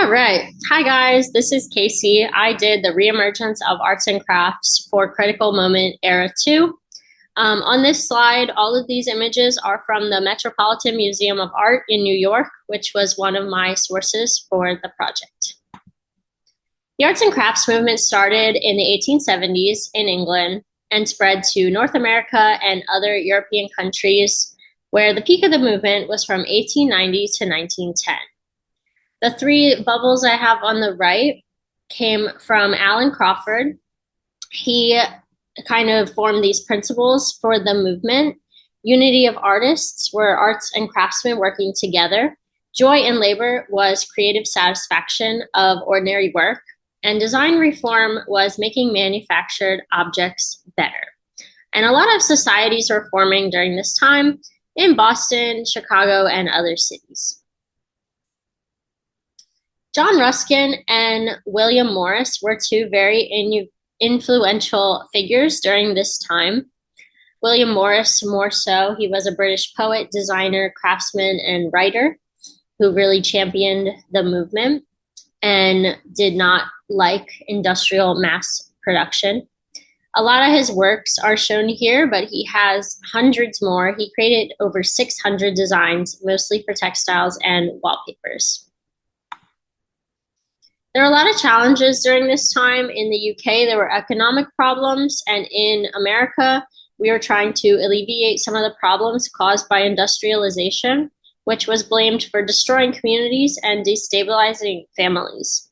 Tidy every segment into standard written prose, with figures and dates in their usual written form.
All right. Hi, guys. This is Casey. I did the reemergence of arts and crafts for Critical Moment Era 2. On this slide, all of these images are from the Metropolitan Museum of Art in New York, which was one of my sources for the project. The arts and crafts movement started in the 1870s in England and spread to North America and other European countries, where the peak of the movement was from 1890 to 1910. The three bubbles I have on the right came from Alan Crawford. He kind of formed these principles for the movement. Unity of artists were arts and craftsmen working together. Joy in labor was creative satisfaction of ordinary work. And design reform was making manufactured objects better. And a lot of societies were forming during this time in Boston, Chicago, and other cities. John Ruskin and William Morris were two very influential figures during this time. William Morris, more so, he was a British poet, designer, craftsman, and writer who really championed the movement and did not like industrial mass production. A lot of his works are shown here, but he has hundreds more. He created over 600 designs, mostly for textiles and wallpapers. There were a lot of challenges during this time. In the UK, there were economic problems, and in America, we were trying to alleviate some of the problems caused by industrialization, which was blamed for destroying communities and destabilizing families.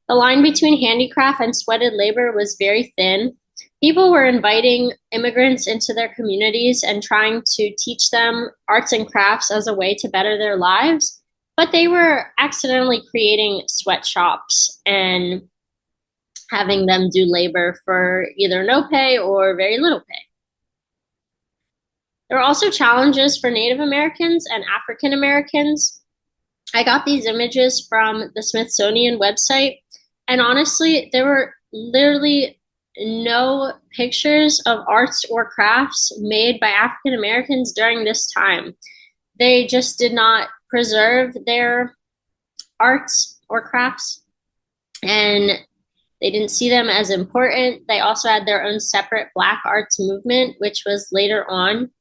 The line between handicraft and sweated labor was very thin. People were inviting immigrants into their communities and trying to teach them arts and crafts as a way to better their lives, but they were accidentally creating sweatshops and having them do labor for either no pay or very little pay. There were also challenges for Native Americans and African Americans. I got these images from the Smithsonian website, and honestly, there were literally no pictures of arts or crafts made by African Americans during this time. They just did not preserve their arts or crafts, and they didn't see them as important. They also had their own separate Black arts movement, which was later on.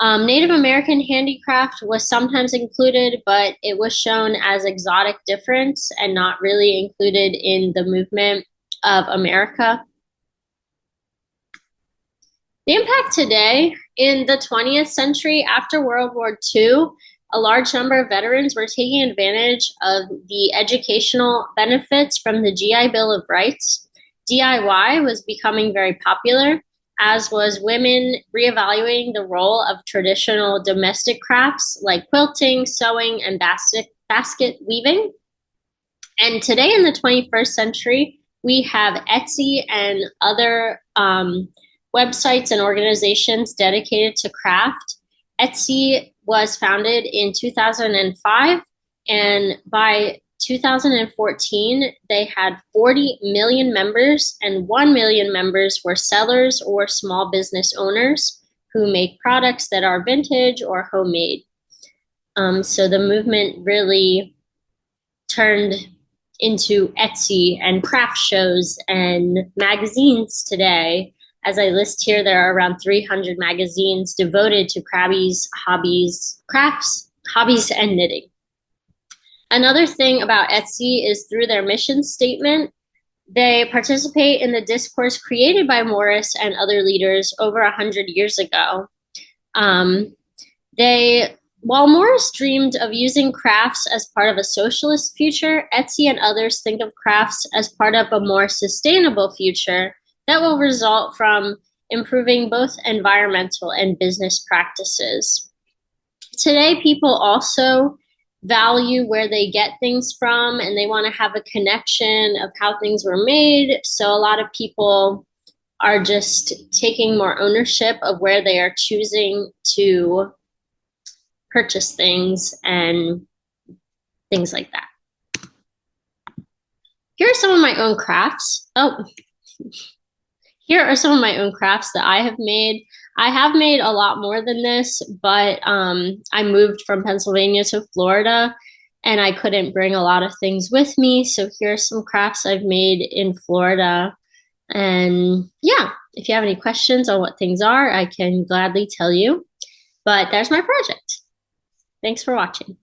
Native American handicraft was sometimes included, but it was shown as exotic difference and not really included in the movement of America. The impact today, in the 20th century, after World War II, a large number of veterans were taking advantage of the educational benefits from the GI Bill of Rights. DIY was becoming very popular, as was women reevaluating the role of traditional domestic crafts like quilting, sewing, and basket weaving. And today in the 21st century, we have Etsy and other websites and organizations dedicated to craft. Etsy was founded in 2005, and by 2014, they had 40 million members, and 1 million members were sellers or small business owners who make products that are vintage or homemade. So the movement really turned into Etsy and craft shows and magazines today. As I list here, there are around 300 magazines devoted to crafts, hobbies, and knitting. Another thing about Etsy is through their mission statement, they participate in the discourse created by Morris and other leaders over 100 years ago. While Morris dreamed of using crafts as part of a socialist future, Etsy and others think of crafts as part of a more sustainable future that will result from improving both environmental and business practices. Today, people also value where they get things from, and they want to have a connection of how things were made. So a lot of people are just taking more ownership of where they are choosing to purchase things and things like that. Here are some of my own crafts. Here are some of my own crafts that I have made. I have made a lot more than this, but I moved from Pennsylvania to Florida, and I couldn't bring a lot of things with me. So here are some crafts I've made in Florida. And yeah, if you have any questions on what things are, I can gladly tell you. But there's my project. Thanks for watching.